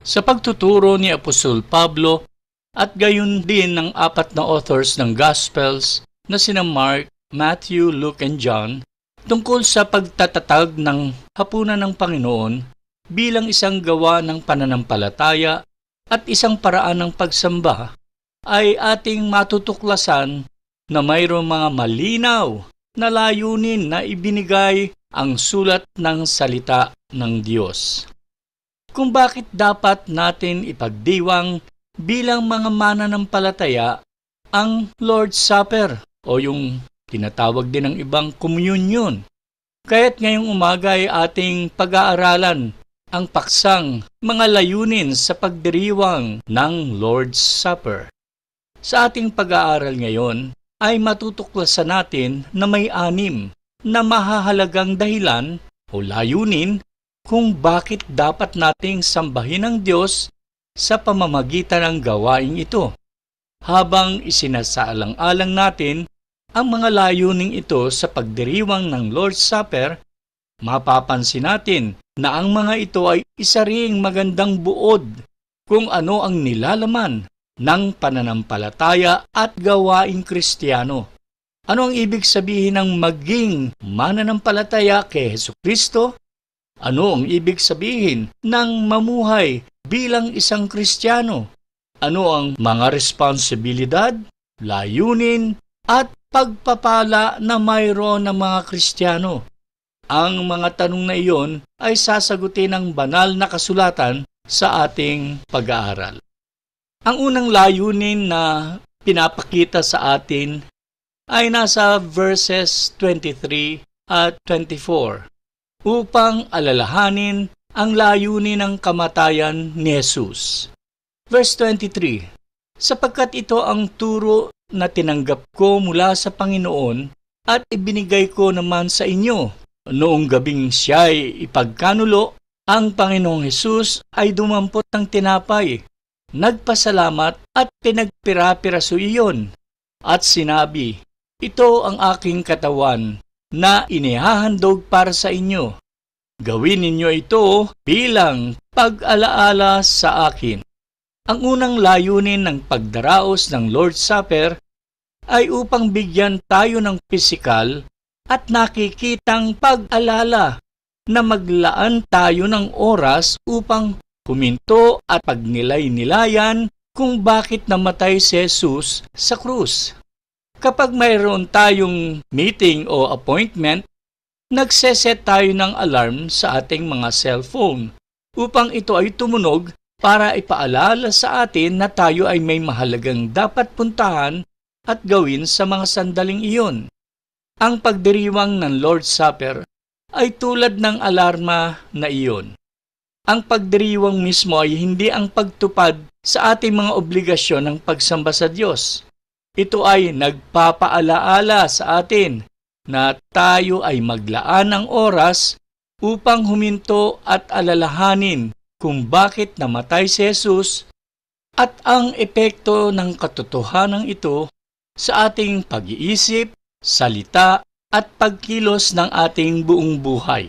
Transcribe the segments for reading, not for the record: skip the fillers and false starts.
Sa pagtuturo ni Apostol Pablo at gayon din ng apat na authors ng Gospels na sina Mark, Matthew, Luke, and John tungkol sa pagtatatag ng hapunan ng Panginoon bilang isang gawa ng pananampalataya at isang paraan ng pagsamba, ay ating matutuklasan na mayroong mga malinaw na layunin na ibinigay ang sulat ng salita ng Diyos. Kung bakit dapat natin ipagdiwang bilang mga mananampalataya ang Lord's Supper o yung tinatawag din ng ibang komunyon. Kaya't ngayong umaga ay ating pag-aaralan ang paksang mga layunin sa pagdiriwang ng Lord's Supper. Sa ating pag-aaral ngayon ay matutuklasan natin na may 6 na mahahalagang dahilan o layunin kung bakit dapat nating sambahin ang Diyos sa pamamagitan ng gawaing ito. Habang isinasaalang-alang natin ang mga layuning ito sa pagdiriwang ng Lord's Supper, mapapansin natin na ang mga ito ay isa ring magandang buod kung ano ang nilalaman ng pananampalataya at gawaing Kristiyano. Ano ang ibig sabihin ng maging mananampalataya kay Hesukristo? Ano ang ibig sabihin ng mamuhay bilang isang Kristiyano? Ano ang mga responsibilidad, layunin, at pagpapala na mayroon ng mga Kristiyano? Ang mga tanong na iyon ay sasagutin ng banal na kasulatan sa ating pag-aaral. Ang unang layunin na pinapakita sa atin ay nasa verses 23 at 24 upang alalahanin ang layunin ng kamatayan ni Jesus. Verse 23, sapagkat ito ang turo na tinanggap ko mula sa Panginoon at ibinigay ko naman sa inyo. Noong gabing siya'y ipagkanulo, ang Panginoong Hesus ay dumampot ng tinapay, nagpasalamat at pinagpira-piraso iyon, at sinabi, ito ang aking katawan na inihahandog para sa inyo. Gawin ninyo ito bilang pag-alaala sa akin. Ang unang layunin ng pagdaraos ng Lord's Supper ay upang bigyan tayo ng pisikal at nakikitang pag-alala na maglaan tayo ng oras upang huminto at pagnilay-nilayan kung bakit namatay si Jesus sa krus. Kapag mayroon tayong meeting o appointment, nagseset tayo ng alarm sa ating mga cellphone upang ito ay tumunog para ipaalala sa atin na tayo ay may mahalagang dapat puntahan at gawin sa mga sandaling iyon. Ang pagdiriwang ng Lord's Supper ay tulad ng alarma na iyon. Ang pagdiriwang mismo ay hindi ang pagtupad sa ating mga obligasyon ng pagsamba sa Diyos. Ito ay nagpapaalaala sa atin na tayo ay maglaan ng oras upang huminto at alalahanin kung bakit namatay si Jesus at ang epekto ng katotohanan ito sa ating pag-iisip, salita at pagkilos ng ating buong buhay.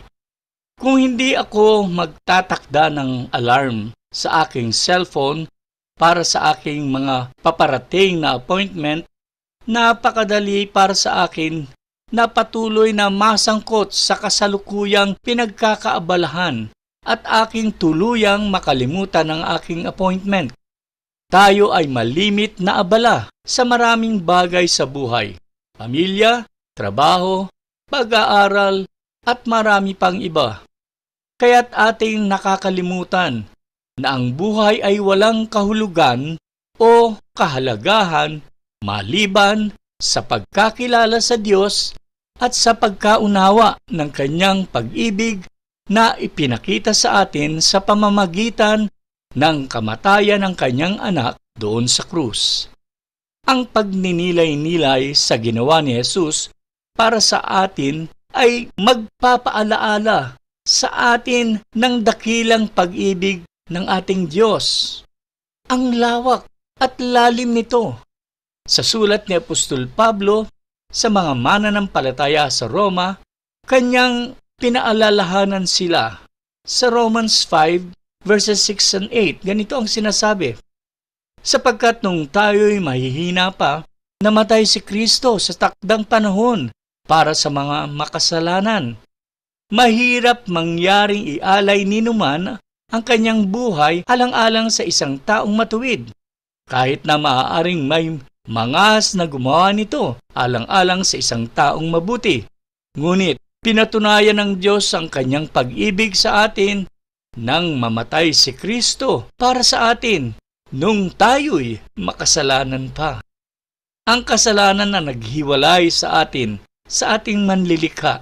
Kung hindi ako magtatakda ng alarm sa aking cellphone para sa aking mga paparating na appointment, napakadali para sa akin na patuloy na masangkot sa kasalukuyang pinagkakaabalahan at aking tuluyang makalimutan ang aking appointment. Tayo ay malimit na abala sa maraming bagay sa buhay, pamilya, trabaho, pag-aaral, at marami pang iba. Kaya't ating nakakalimutan na ang buhay ay walang kahulugan o kahalagahan maliban sa pagkakilala sa Diyos at sa pagkaunawa ng Kanyang pag-ibig na ipinakita sa atin sa pamamagitan ng kamatayan ng Kanyang anak doon sa krus. Ang pagninilay-nilay sa ginawa ni Jesus para sa atin ay magpapaalaala sa atin ng dakilang pag-ibig ng ating Diyos. Ang lawak at lalim nito. Sa sulat ni Apostol Pablo sa mga mananampalataya sa Roma, kanyang pinaalalahanan sila. Sa Romans 5 verses 6 and 8, ganito ang sinasabi, sapagkat nung tayo'y mahihina pa, namatay si Kristo sa takdang panahon para sa mga makasalanan. Mahirap mangyaring ialay ni numan ang kanyang buhay alang-alang sa isang taong matuwid, kahit na maaaring may mangas na gumawa nito alang-alang sa isang taong mabuti. Ngunit pinatunayan ng Diyos ang kanyang pag-ibig sa atin nang mamatay si Kristo para sa atin nung tayo'y makasalanan pa. Ang kasalanan na naghiwalay sa atin sa ating manlilikha.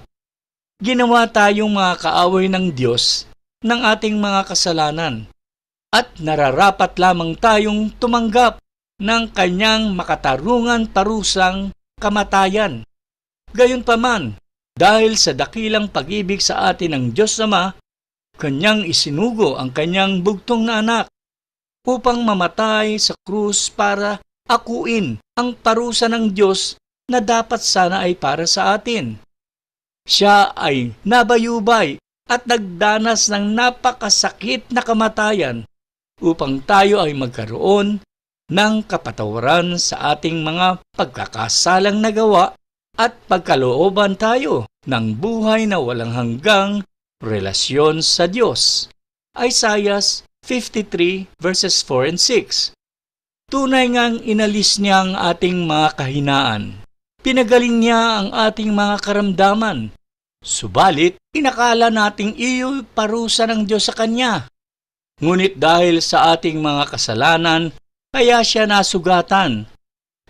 Ginawa tayong mga kaaway ng Diyos ng ating mga kasalanan at nararapat lamang tayong tumanggap ng kanyang makatarungan parusang kamatayan. Gayunpaman, dahil sa dakilang pag-ibig sa atin ng Diyos Ama, kanyang isinugo ang kanyang bugtong na anak upang mamatay sa krus para akuin ang parusa ng Diyos na dapat sana ay para sa atin. Siya ay nabayubay at nagdanas ng napakasakit na kamatayan upang tayo ay magkaroon ng kapatawaran sa ating mga pagkakasalang nagawa at pagkalooban tayo ng buhay na walang hanggang relasyon sa Diyos. Isaiah 53 verses 4 and 6. Tunay ngang inalis niya ang ating mga kahinaan. Pinagaling niya ang ating mga karamdaman. Subalit, inakala nating iyo'y parusa ng Diyos sa Kanya. Ngunit dahil sa ating mga kasalanan, kaya siya nasugatan.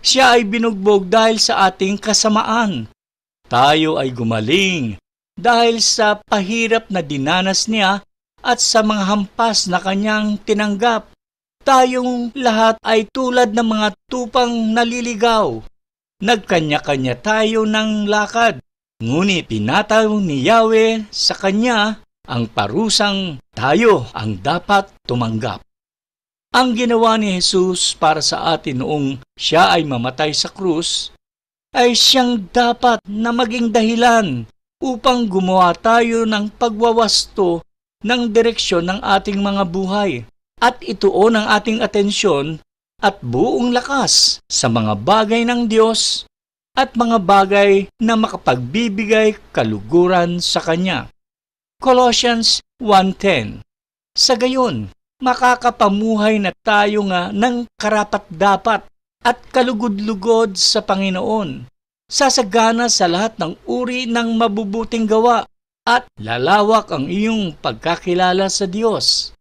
Siya ay binugbog dahil sa ating kasamaan. Tayo ay gumaling dahil sa pahirap na dinanas niya at sa mga hampas na kanyang tinanggap. Tayong lahat ay tulad ng mga tupang naliligaw. Nagkanya-kanya tayo ng lakad, ngunit pinataw ni Yahweh sa kanya ang parusang tayo ang dapat tumanggap. Ang ginawa ni Jesus para sa atin noong siya ay mamatay sa krus ay siyang dapat na maging dahilan upang gumawa tayo ng pagwawasto ng direksyon ng ating mga buhay at ituon ang ating atensyon at buong lakas sa mga bagay ng Diyos at mga bagay na makapagbibigay kaluguran sa Kanya. Colossians 1:10. Sa gayon, makakapamuhay na tayo nga ng karapat-dapat at kalugod-lugod sa Panginoon, sasagana sa lahat ng uri ng mabubuting gawa at lalawak ang iyong pagkakilala sa Diyos.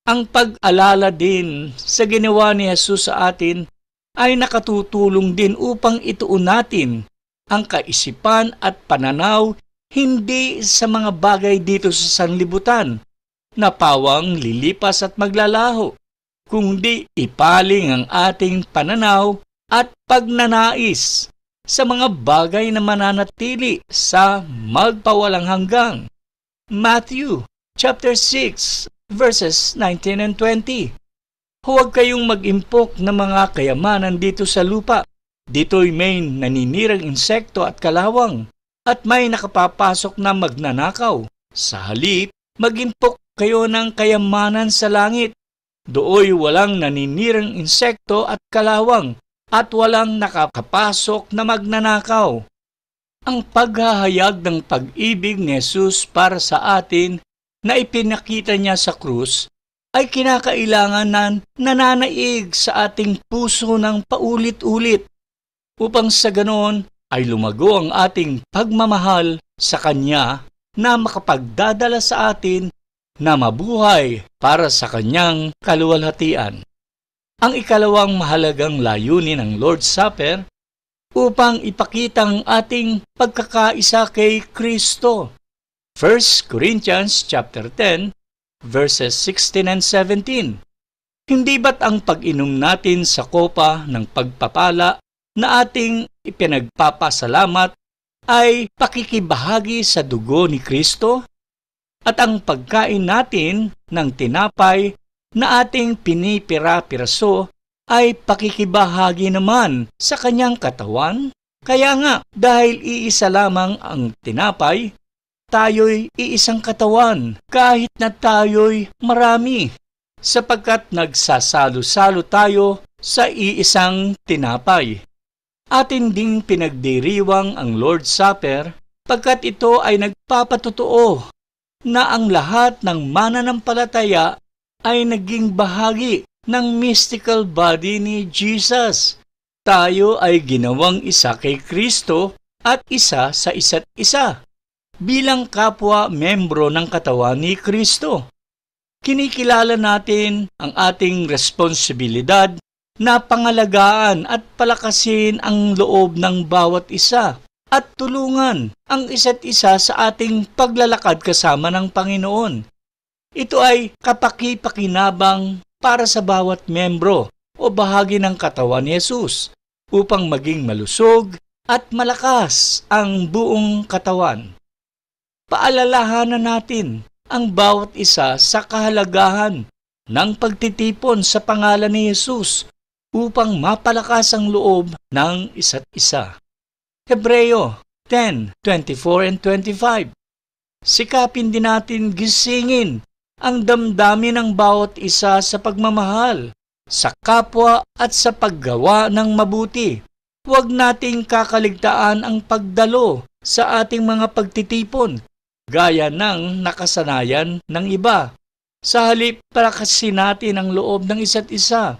Ang pag-alala din sa ginawa ni Jesus sa atin ay nakatutulong din upang ituon natin ang kaisipan at pananaw hindi sa mga bagay dito sa sanlibutan na pawang lilipas at maglalaho, kundi ipaling ang ating pananaw at pagnanais sa mga bagay na mananatili sa magpawalang hanggang. Matthew chapter 6 verses 19 and 20. Huwag kayong mag-impok ng mga kayamanan dito sa lupa. Dito'y may naninirang insekto at kalawang, at may nakapapasok na magnanakaw. Sa halip, mag-impok kayo ng kayamanan sa langit. Dooy walang naninirang insekto at kalawang, at walang nakakapasok na magnanakaw. Ang paghahayag ng pag-ibig ni Jesus para sa atin na ipinakita niya sa krus ay kinakailangan na nananaig sa ating puso ng paulit-ulit upang sa ganoon ay lumago ang ating pagmamahal sa Kanya na makapagdadala sa atin na mabuhay para sa Kanyang kaluwalhatian. Ang ikalawang mahalagang layunin ng Lord's Supper upang ipakita ang ating pagkakaisa kay Kristo. 1 Corinthians chapter 10 verses 16 and 17. Hindi ba't ang pag-inom natin sa kopa ng pagpapala na ating ipinagpapasalamat ay pakikibahagi sa dugo ni Kristo? At ang pagkain natin ng tinapay na ating pinipira-piraso ay pakikibahagi naman sa kanyang katawan? Kaya nga, dahil iisa lamang ang tinapay, tayo'y iisang katawan kahit na tayo'y marami, sapagkat nagsasalo-salo tayo sa iisang tinapay. Atin ding pinagdiriwang ang Lord's Supper pagkat ito ay nagpapatotoo na ang lahat ng mananampalataya ay naging bahagi ng mystical body ni Jesus. Tayo ay ginawang isa kay Kristo at isa sa isa't isa bilang kapwa membro ng katawan ni Kristo. Kinikilala natin ang ating responsibilidad na pangalagaan at palakasin ang loob ng bawat isa at tulungan ang isa't isa sa ating paglalakad kasama ng Panginoon. Ito ay kapaki-pakinabang para sa bawat membro o bahagi ng katawan ni Jesus upang maging malusog at malakas ang buong katawan. Paalalahanan natin ang bawat isa sa kahalagahan ng pagtitipon sa pangalan ni Jesus upang mapalakas ang loob ng isa't isa. Hebreo 10:24 and 25. Sikapin din natin gisingin ang damdamin ng bawat isa sa pagmamahal, sa kapwa at sa paggawa ng mabuti. Huwag nating kakaligtaan ang pagdalo sa ating mga pagtitipon, gaya ng nakasanayan ng iba. Sa halip, palakasin natin ang loob ng isa't isa.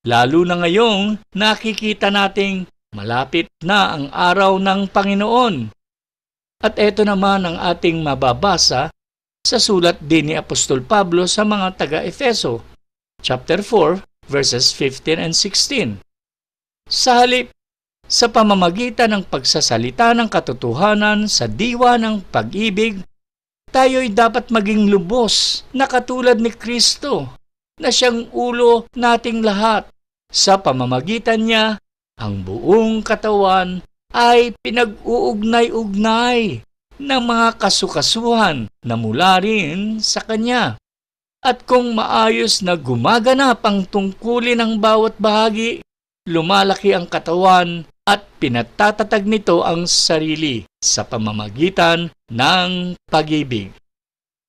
Lalo na ngayong nakikita nating malapit na ang araw ng Panginoon. At ito naman ang ating mababasa sa sulat din ni Apostol Pablo sa mga taga-Efeso, chapter 4, verses 15 and 16. Sa halip, sa pamamagitan ng pagsasalita ng katotohanan sa diwa ng pag-ibig, tayo'y dapat maging lubos na katulad ni Kristo, na siyang ulo nating lahat. Sa pamamagitan niya, ang buong katawan ay pinag-uugnay-ugnay ng mga kasukasuhan na mula rin sa Kanya. At kung maayos na gumaganap ang tungkulin ng bawat bahagi, lumalaki ang katawan at pinatatatag nito ang sarili sa pamamagitan ng pag-ibig.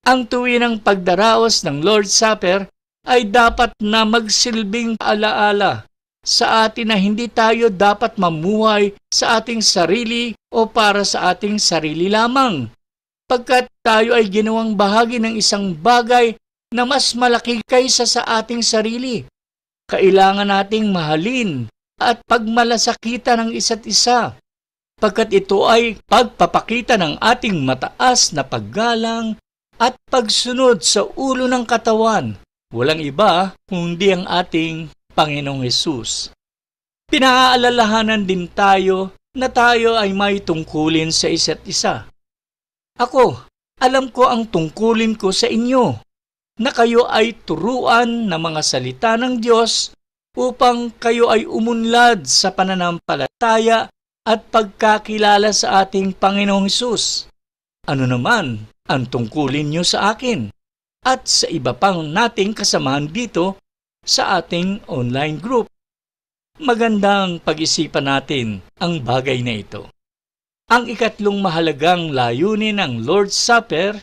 Ang tuwinang pagdaraos ng Lord's Supper ay dapat na magsilbing alaala sa atin na hindi tayo dapat mamuhay sa ating sarili o para sa ating sarili lamang, pagkat tayo ay ginawang bahagi ng isang bagay na mas malaki kaysa sa ating sarili. Kailangan nating mahalin at pagmalasakitan ng isa't isa, pagkat ito ay pagpapakita ng ating mataas na paggalang at pagsunod sa ulo ng katawan. Walang iba kundi ang ating Panginoong Hesus. Pinaalalahanan din tayo na tayo ay may tungkulin sa isa't isa. Ako, alam ko ang tungkulin ko sa inyo, na kayo ay turuan ng mga salita ng Diyos upang kayo ay umunlad sa pananampalataya at pagkakilala sa ating Panginoong Hesus. Ano naman ang tungkulin niyo sa akin at sa iba pang nating kasamahan dito sa ating online group? Magandang pag-isipan natin ang bagay na ito. Ang ikatlong mahalagang layunin ng Lord's Supper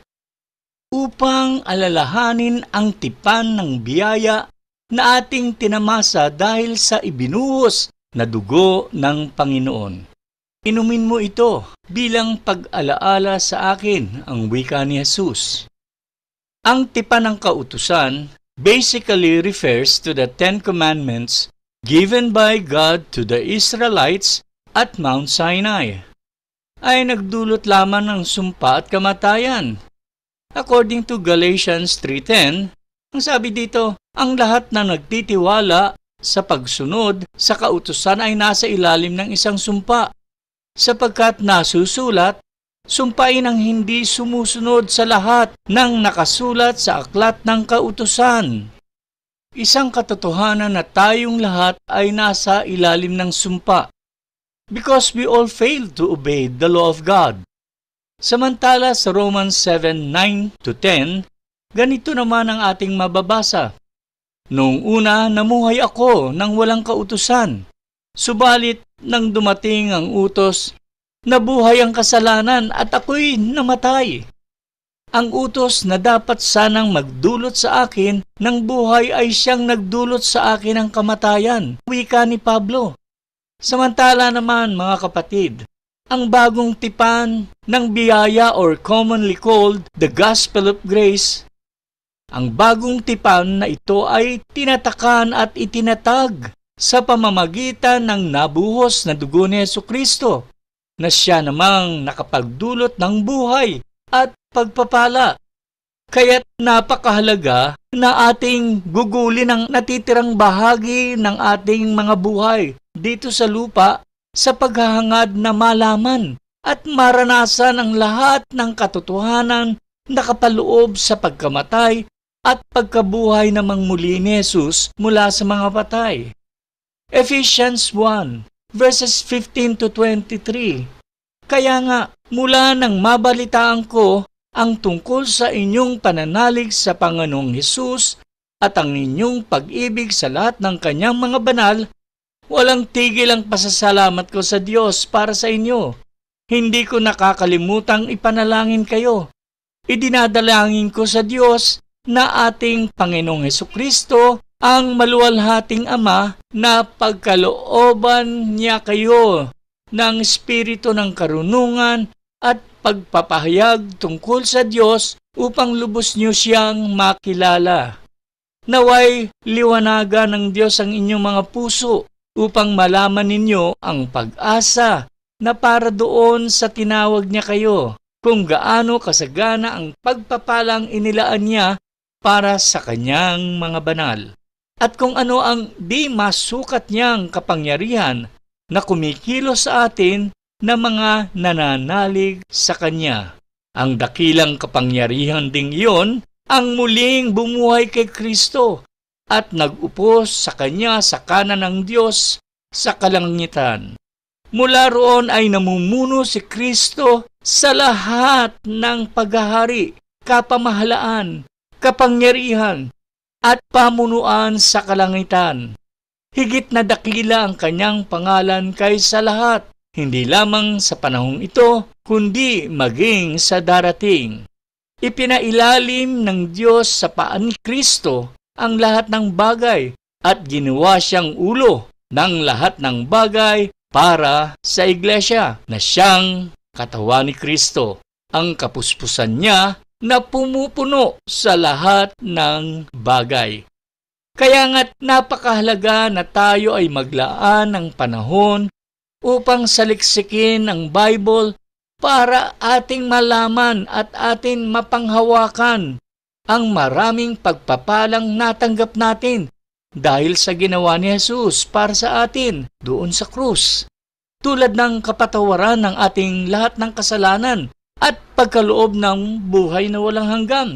upang alalahanin ang tipan ng biyaya na ating tinamasa dahil sa ibinuhos na dugo ng Panginoon. Inumin mo ito bilang pag-alaala sa akin, ang wika ni Jesus. Ang tipan ng kautusan basically refers to the 10 Commandments given by God to the Israelites at Mount Sinai. Ay nagdulot lamang ng sumpa at kamatayan. According to Galatians 3:10, ang sabi dito, ang lahat na nagtitiwala sa pagsunod sa kautusan ay nasa ilalim ng isang sumpa, sapagkat nasusulat, sumpain ang hindi sumusunod sa lahat ng nakasulat sa aklat ng kautusan. Isang katotohanan na tayong lahat ay nasa ilalim ng sumpa, because we all failed to obey the law of God. Samantala sa Romans 7:9-10, ganito naman ang ating mababasa. Noong una, namuhay ako nang walang kautusan. Subalit, nang dumating ang utos, nabuhay ang kasalanan at ako'y namatay. Ang utos na dapat sanang magdulot sa akin ng buhay ay siyang nagdulot sa akin ng kamatayan. Wika ni Pablo. Samantala naman, mga kapatid, ang bagong tipan ng biyaya or commonly called the Gospel of Grace, ang bagong tipan na ito ay tinatakan at itinatag sa pamamagitan ng nabuhos na dugo ni Jesucristo, na siya namang nakapagdulot ng buhay at pagpapala. Kaya't napakahalaga na ating gugulin ang natitirang bahagi ng ating mga buhay dito sa lupa sa paghahangad na malaman at maranasan ang lahat ng katotohanan na kapaloob sa pagkamatay at pagkabuhay namang muli ni Jesus mula sa mga patay. Ephesians 1, verses 15 to 23. Kaya nga, mula nang mabalitaan ko ang tungkol sa inyong pananalig sa Panginoong Hesus at ang inyong pag-ibig sa lahat ng kanyang mga banal, walang tigil ang pasasalamat ko sa Diyos para sa inyo. Hindi ko nakakalimutang ipanalangin kayo. Idinadalangin ko sa Diyos na ating Panginoong Hesukristo, ang maluwalhating Ama, na pagkalooban niya kayo ng espiritu ng karunungan at pagpapahayag tungkol sa Diyos upang lubos niyo siyang makilala. Naway liwanagan ng Diyos ang inyong mga puso upang malaman ninyo ang pag-asa na para doon sa tinawag niya kayo, kung gaano kasagana ang pagpapalang inilaan niya para sa kanyang mga banal, at kung ano ang di masukat niyang kapangyarihan na kumikilos sa atin na mga nananalig sa Kanya. Ang dakilang kapangyarihan ding iyon ang muling bumuhay kay Kristo at nag-upo sa Kanya sa kanan ng Diyos sa kalangitan. Mula roon ay namumuno si Kristo sa lahat ng paghahari, kapamahalaan, kapangyarihan, at pamunuan sa kalangitan. Higit na dakila ang Kanyang pangalan kaysa lahat, hindi lamang sa panahong ito, kundi maging sa darating. Ipinailalim ng Diyos sa paan ni Kristo ang lahat ng bagay at ginawa siyang ulo ng lahat ng bagay para sa iglesia na siyang katawan ni Kristo. Ang kapuspusan niya na pumupuno sa lahat ng bagay. Kaya nga't napakahalaga na tayo ay maglaan ng panahon upang saliksikin ang Bible para ating malaman at atin mapanghawakan ang maraming pagpapalang natanggap natin dahil sa ginawa ni Jesus para sa atin doon sa krus. Tulad ng kapatawaran ng ating lahat ng kasalanan at pagkaloob ng buhay na walang hanggan.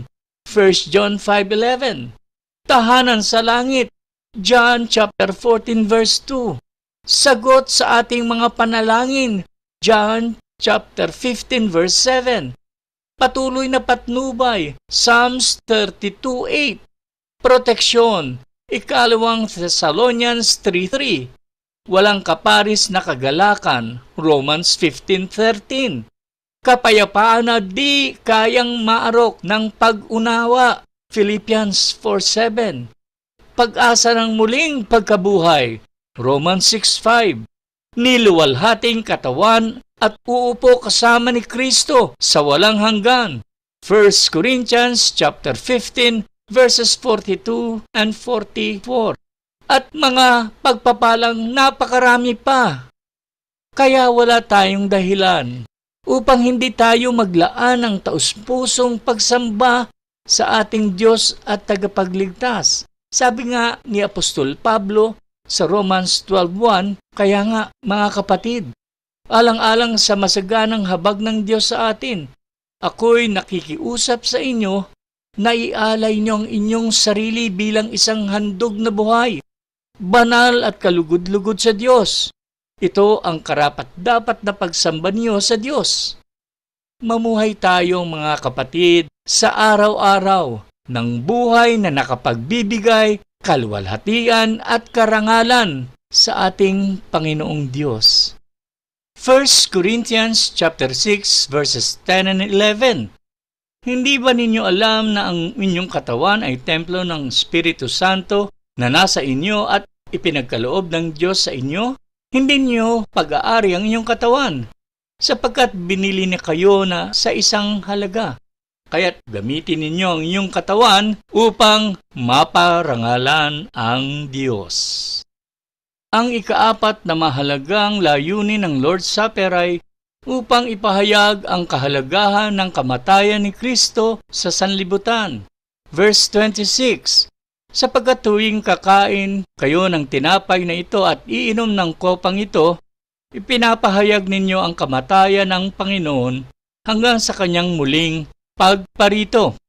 1 John 5:11. Tahanan sa langit. John chapter 14 verse 2. Sagot sa ating mga panalangin. John chapter 15 verse 7. Patuloy na patnubay. Psalms 32:8. Proteksyon. 2 Thessalonians 3:3. Walang kaparis na kagalakan. Romans 15:13. Kapayapaan na di kayang maarok ng pag-unawa. Philippians 4:7. Pag-asa ng muling pagkabuhay. Romans 6:5. Niluwalhating katawan at uupo kasama ni Kristo sa walang hanggan. 1 Corinthians chapter 15 verses 42 and 44. At mga pagpapalang napakarami pa. Kaya wala tayong dahilan upang hindi tayo maglaan ng taus-pusong pagsamba sa ating Diyos at tagapagligtas. Sabi nga ni Apostol Pablo sa Romans 12:1, kaya nga mga kapatid, alang-alang sa masaganang habag ng Diyos sa atin, ako'y nakikiusap sa inyo na ialay niyo ang inyong sarili bilang isang handog na buhay, banal at kalugod-lugod sa Diyos. Ito ang karapat-dapat na pagsamba niyo sa Diyos. Mamuhay tayong mga kapatid sa araw-araw ng buhay na nakapagbibigay kaluwalhatian at karangalan sa ating Panginoong Diyos. 1 Corinthians chapter 6 verses 10 and 11. Hindi ba ninyo alam na ang inyong katawan ay templo ng Espiritu Santo na nasa inyo at ipinagkaloob ng Diyos sa inyo? Hindi niyo pag-aari ang inyong katawan, sapagkat binili niya kayo na sa isang halaga. Kaya't gamitin ninyo ang inyong katawan upang maparangalan ang Diyos. Ang ikaapat na mahalagang layunin ng Lord's Supper ay upang ipahayag ang kahalagahan ng kamatayan ni Kristo sa sanlibutan. Verse 26, sapagkat tuwing kakain kayo ng tinapay na ito at iinom ng kopang ito, ipinapahayag ninyo ang kamatayan ng Panginoon hanggang sa kanyang muling pagparito.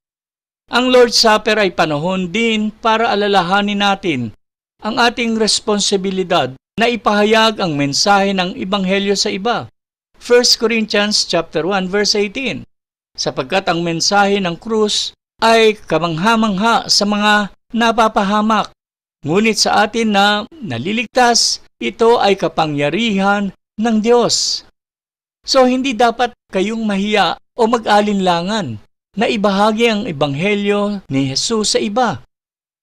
Ang Lord's Supper ay panahon din para alalahanin natin ang ating responsibilidad na ipahayag ang mensahe ng Ebanghelyo sa iba. 1 Corinthians chapter 1 verse 18. Sapagkat ang mensahe ng krus ay kamangha-mangha sa mga napapahamak, ngunit sa atin na naliligtas, ito ay kapangyarihan ng Diyos. So hindi dapat kayong mahiya o mag-alinlangan na ibahagi ang Ebanghelyo ni Jesus sa iba.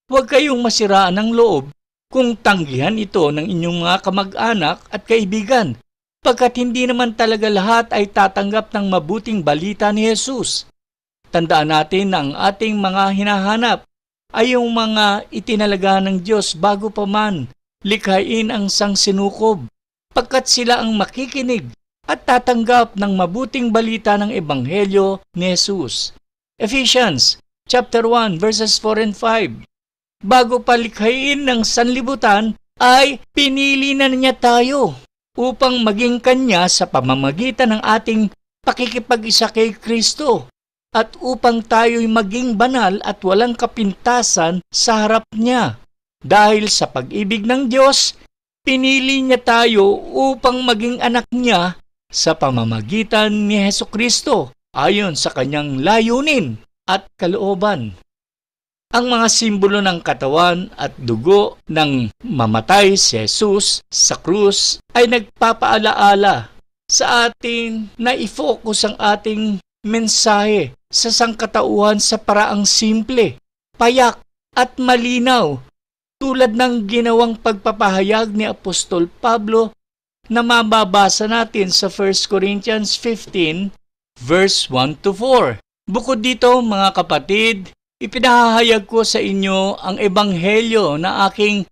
Huwag kayong masiraan ng loob kung tanggihan ito ng inyong mga kamag-anak at kaibigan, pagkat hindi naman talaga lahat ay tatanggap ng mabuting balita ni Jesus. Tandaan natin na ang ating mga hinahanap ay yung mga itinalaga ng Diyos bago pa man likhain ang sangsinukob, pagkat sila ang makikinig at tatanggap ng mabuting balita ng Ebanghelyo ni Jesus. Ephesians chapter 1 verses 4 and 5. Bago pa likhain ng sanlibutan ay pinili na niya tayo upang maging kanya sa pamamagitan ng ating pakikipag-isa kay Kristo at upang tayo'y maging banal at walang kapintasan sa harap niya. Dahil sa pag-ibig ng Diyos, pinili niya tayo upang maging anak niya sa pamamagitan ni Hesukristo ayon sa kanyang layunin at kalooban. Ang mga simbolo ng katawan at dugo ng mamatay si Jesus sa krus ay nagpapaalaala sa atin na i-focus ang ating mensahe sa sangkatauhan sa paraang simple, payak at malinaw, tulad ng ginawang pagpapahayag ni Apostol Pablo na mababasa natin sa 1 Corinthians 15 verse 1 to 4. Bukod dito, mga kapatid, ipinahayag ko sa inyo ang ebanghelyo na aking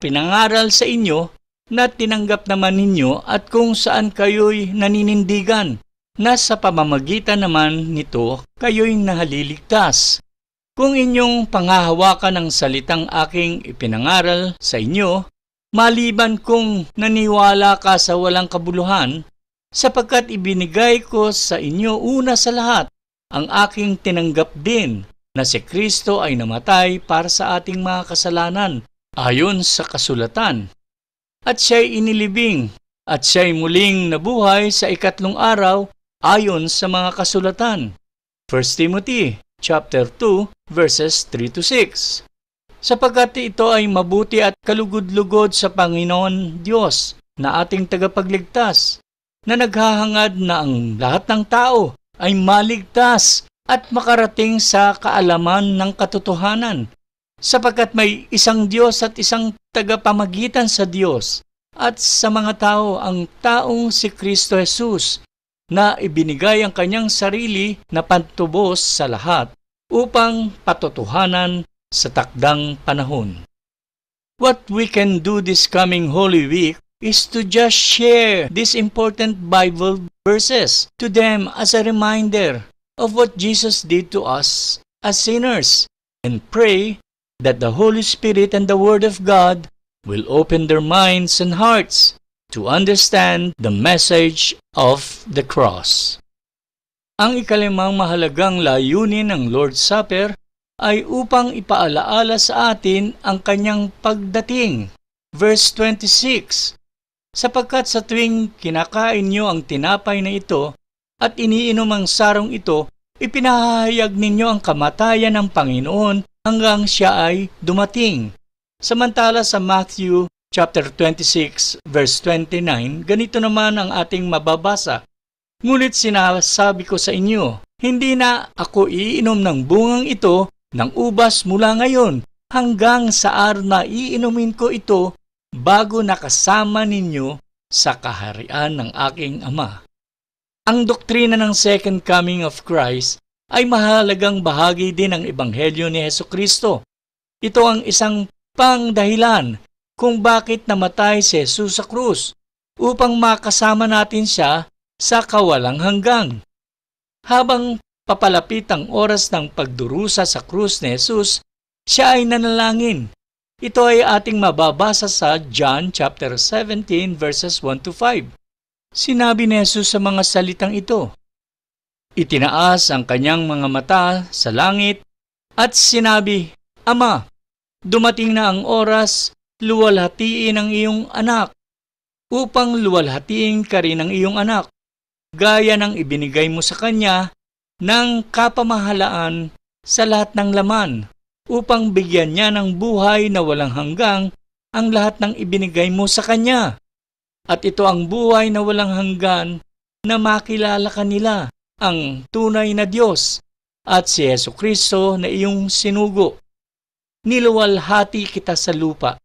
pinangaral sa inyo na tinanggap naman ninyo at kung saan kayo'y naninindigan, na sa pamamagitan naman nito kayo'y nahaliligtas. Kung inyong panghahawakan ang salitang aking ipinangaral sa inyo, maliban kung naniwala ka sa walang kabuluhan, sapagkat ibinigay ko sa inyo una sa lahat ang aking tinanggap din, na si Kristo ay namatay para sa ating mga kasalanan ayon sa kasulatan. At siya'y inilibing, at siya'y muling nabuhay sa ikatlong araw ayon sa mga kasulatan. 1 Timothy chapter 2 verses 3 to 6. Sapagkat ito ay mabuti at kalugod-lugod sa Panginoon Diyos na ating tagapagligtas, na naghahangad na ang lahat ng tao ay maligtas at makarating sa kaalaman ng katotohanan, sapagkat may isang Diyos at isang tagapamagitan sa Diyos at sa mga tao, ang taong si Kristo Jesus, na ibinigay ang kanyang sarili na pantubos sa lahat upang patotohanan sa takdang panahon. What we can do this coming Holy Week is to just share these important Bible verses to them as a reminder of what Jesus did to us as sinners, and pray that the Holy Spirit and the Word of God will open their minds and hearts to understand the message of the cross. Ang ikalimang mahalagang layunin ng Lord's Supper ay upang ipaalaala sa atin ang kanyang pagdating. Verse 26, sapagkat sa tuwing kinakain nyo ang tinapay na ito at iniinom ang sarong ito, ipinahayag ninyo ang kamatayan ng Panginoon hanggang siya ay dumating. Samantala sa Matthew chapter 26 verse 29, ganito naman ang ating mababasa. Ngunit sinasabi ko sa inyo Hindi na ako iinom ng bungang ito ng ubas mula ngayon hanggang sa araw na iinumin ko ito bago nakasama ninyo sa kaharian ng aking Ama. Ang doktrina ng Second Coming of Christ ay mahalagang bahagi din ng Ebanghelyo ni Hesukristo. Ito ang isang pangdahilan kung bakit namatay si Jesus sa krus, upang makasama natin siya sa kawalang hanggang. Habang papalapit ang oras ng pagdurusa sa krus ni Jesus, siya ay nanalangin. Ito ay ating mababasa sa John chapter 17 verses 1 to 5. Sinabi ni Jesus sa mga salitang ito, itinaas ang kanyang mga mata sa langit at sinabi, Ama, dumating na ang oras, luwalhatiin ang iyong anak, upang luwalhatiin ka rin ang iyong anak, gaya ng ibinigay mo sa kanya ng kapamahalaan sa lahat ng laman, upang bigyan niya ng buhay na walang hanggang ang lahat ng ibinigay mo sa kanya. At ito ang buhay na walang hanggan, na makilala kanila ang tunay na Diyos at si Hesukristo na iyong sinugo. Niluwalhati kita sa lupa.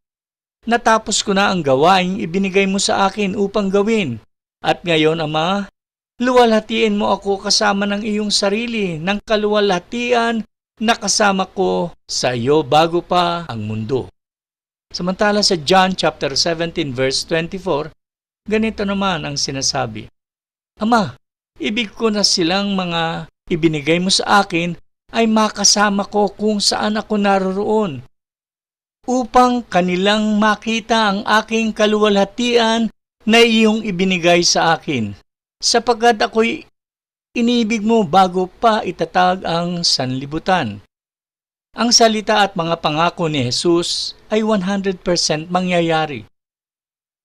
Natapos ko na ang gawaing ibinigay mo sa akin upang gawin. At ngayon, Ama, luwalhatiin mo ako kasama ng iyong sarili ng kaluwalhatian na kasama ko sa iyo bago pa ang mundo. Samantala sa John chapter 17 verse 24, ganito naman ang sinasabi, Ama, ibig ko na silang mga ibinigay mo sa akin ay makasama ko kung saan ako naroroon, upang kanilang makita ang aking kaluwalhatian na iyong ibinigay sa akin, sapagkat ako'y inibig mo bago pa itatag ang sanlibutan. Ang salita at mga pangako ni Jesus ay 100% mangyayari.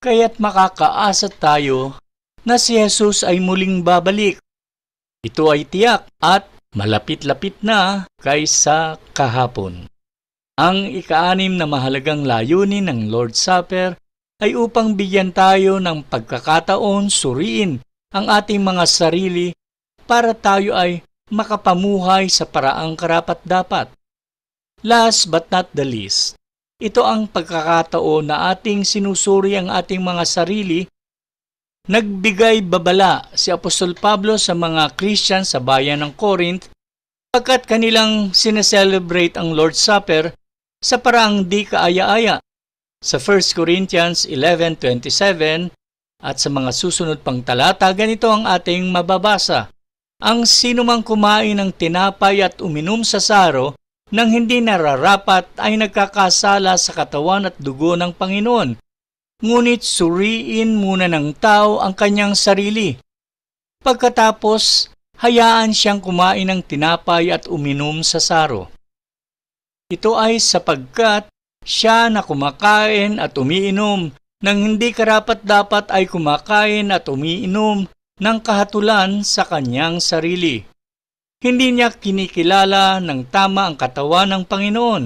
Kaya't makakaasa tayo na si Jesus ay muling babalik. Ito ay tiyak at malapit-lapit na kaysa kahapon. Ang ika-6 na mahalagang layunin ng Lord's Supper ay upang bigyan tayo ng pagkakataon suriin ang ating mga sarili para tayo ay makapamuhay sa paraang karapat-dapat. Last but not the least, ito ang pagkakataon na ating sinusuri ang ating mga sarili. Nagbigay babala si Apostol Pablo sa mga Christian sa bayan ng Corinth pagkat kanilang sineselebrate ang Lord's Supper sa paraang di kaaya-aya. Sa 1 Corinthians 11:27 at sa mga susunod pang talata, ganito ang ating mababasa. Ang sinumang kumain ng tinapay at uminom sa saro nang hindi nararapat ay nagkakasala sa katawan at dugo ng Panginoon. Ngunit suriin muna ng tao ang kanyang sarili. Pagkatapos, hayaan siyang kumain ng tinapay at uminom sa saro. Ito ay sapagkat siya na kumakain at umiinom nang hindi karapat-dapat ay kumakain at umiinom ng kahatulan sa kanyang sarili. Hindi niya kinikilala ng tama ang katawan ng Panginoon.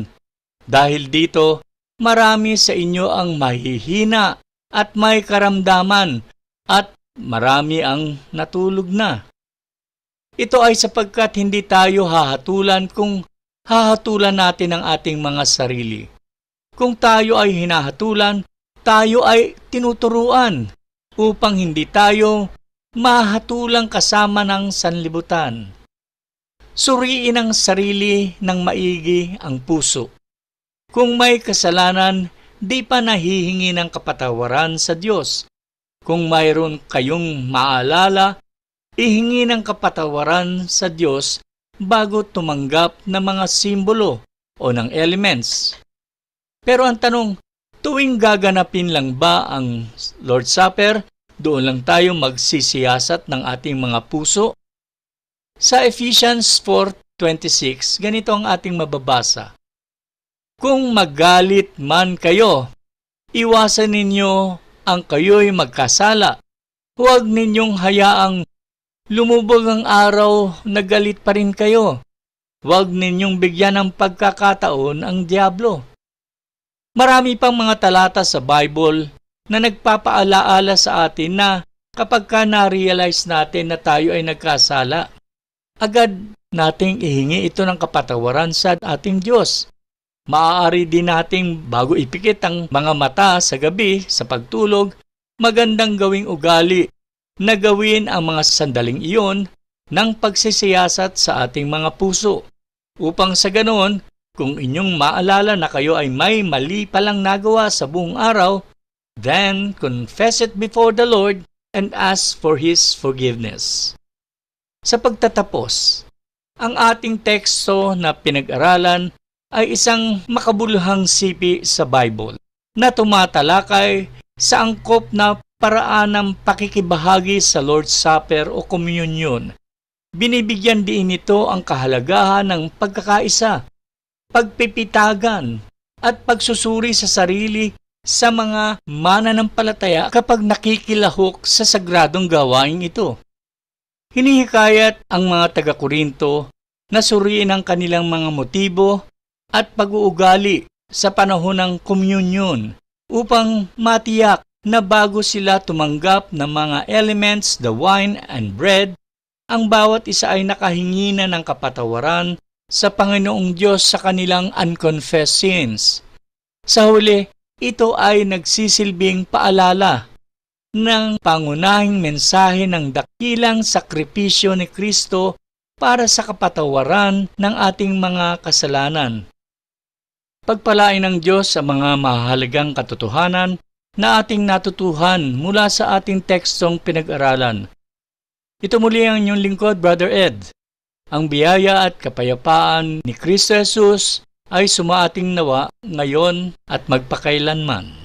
Dahil dito, marami sa inyo ang mahihina at may karamdaman at marami ang natulog na. Ito ay sapagkat hindi tayo hahatulan kung hahatulan natin ang ating mga sarili. Kung tayo ay hinahatulan, tayo ay tinuturuan upang hindi tayo mahatulang kasama ng sanlibutan. Suriin ang sarili ng maigi ang puso. Kung may kasalanan, di pa nahihingi ng kapatawaran sa Diyos. Kung mayroon kayong maalala, ihingi ng kapatawaran sa Diyos bago tumanggap ng mga simbolo o ng elements. Pero ang tanong, tuwing gaganapin lang ba ang Lord's Supper, doon lang tayo magsisiyasat ng ating mga puso? Sa Ephesians 4:26, ganito ang ating mababasa. Kung magalit man kayo, iwasan ninyo ang kayo'y magkasala. Huwag ninyong hayaang lumubog ang araw na galit pa rin kayo. Huwag ninyong bigyan ng pagkakataon ang dyablo. Marami pang mga talata sa Bible na nagpapaalaala sa atin na kapag ka na-realize natin na tayo ay nagkasala, agad nating ihingi ito ng kapatawaran sa ating Diyos. Maaari din nating bago ipikit ang mga mata sa gabi sa pagtulog, magandang gawing ugali na gawin ang mga sandaling iyon ng pagsisiyasat sa ating mga puso. Upang sa ganoon, kung inyong maalala na kayo ay may mali palang nagawa sa buong araw, then confess it before the Lord and ask for His forgiveness. Sa pagtatapos, ang ating teksto na pinag-aralan ay isang makabuluhang sipi sa Bible na tumatalakay sa angkop na paraan ng pakikibahagi sa Lord's Supper o komunyon. Binibigyan din ito ang kahalagahan ng pagkakaisa, pagpipitagan, at pagsusuri sa sarili sa mga mananampalataya kapag nakikilahok sa sagradong gawain ito. Hinihikayat ang mga taga-Korinto na suriin ang kanilang mga motibo at pag-uugali sa panahon ng komunyon upang matiyak na bago sila tumanggap ng mga elements, the wine and bread, ang bawat isa ay nakahingi na ng kapatawaran sa Panginoong Diyos sa kanilang unconfessed sins. Sa huli, ito ay nagsisilbing paalala ng pangunahing mensahe ng dakilang sakripisyo ni Kristo para sa kapatawaran ng ating mga kasalanan. Pagpalain ng Diyos sa mga mahalagang katotohanan na ating natutuhan mula sa ating tekstong pinag-aralan. Ito muli ang inyong lingkod, Brother Ed. Ang biyaya at kapayapaan ni Kristo Jesus ay sumaating nawa ngayon at magpakailanman.